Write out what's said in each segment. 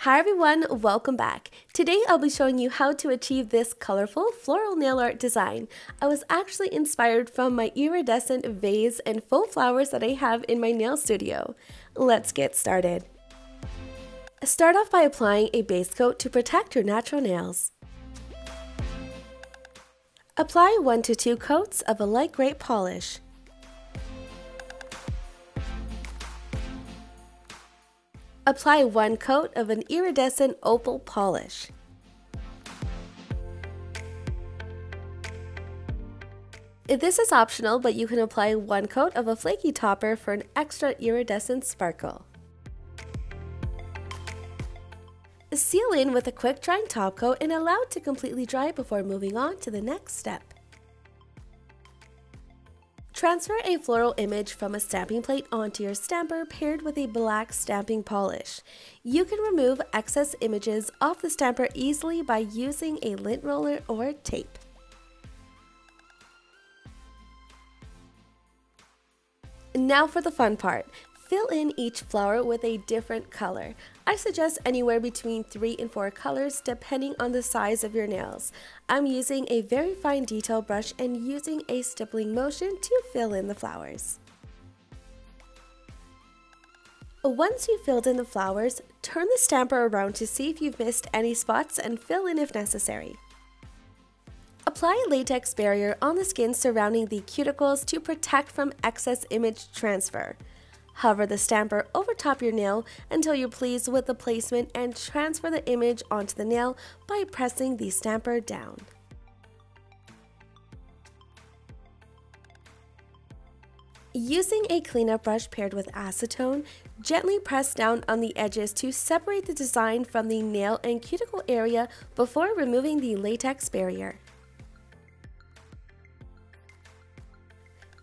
Hi everyone, welcome back. Today I'll be showing you how to achieve this colorful floral nail art design. I was actually inspired from my iridescent vase and faux flowers that I have in my nail studio. Let's get started. Start off by applying a base coat to protect your natural nails. Apply 1 to 2 coats of a light gray polish. Apply 1 coat of an iridescent opal polish. This is optional, but you can apply 1 coat of a flaky topper for an extra iridescent sparkle. Seal in with a quick drying top coat and allow it to completely dry before moving on to the next step. Transfer a floral image from a stamping plate onto your stamper paired with a black stamping polish. You can remove excess images off the stamper easily by using a lint roller or tape. Now for the fun part. Fill in each flower with a different color. I suggest anywhere between 3 and 4 colors depending on the size of your nails. I'm using a very fine detail brush and using a stippling motion to fill in the flowers. Once you've filled in the flowers, turn the stamper around to see if you've missed any spots and fill in if necessary. Apply a latex barrier on the skin surrounding the cuticles to protect from excess image transfer. Hover the stamper over top your nail until you're pleased with the placement and transfer the image onto the nail by pressing the stamper down. Using a cleanup brush paired with acetone, gently press down on the edges to separate the design from the nail and cuticle area before removing the latex barrier.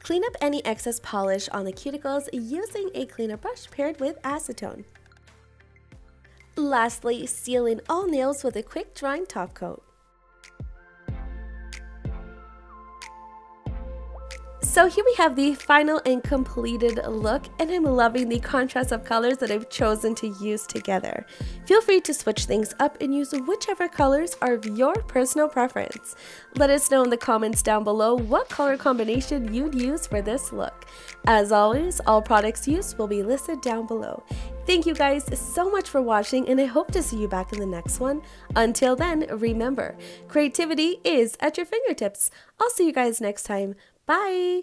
Clean up any excess polish on the cuticles using a cleanup brush paired with acetone. Lastly, seal in all nails with a quick drying top coat. So here we have the final and completed look, and I'm loving the contrast of colors that I've chosen to use together. Feel free to switch things up and use whichever colors are of your personal preference. Let us know in the comments down below what color combination you'd use for this look. As always, all products used will be listed down below. Thank you guys so much for watching, and I hope to see you back in the next one. Until then, remember, creativity is at your fingertips. I'll see you guys next time. Bye!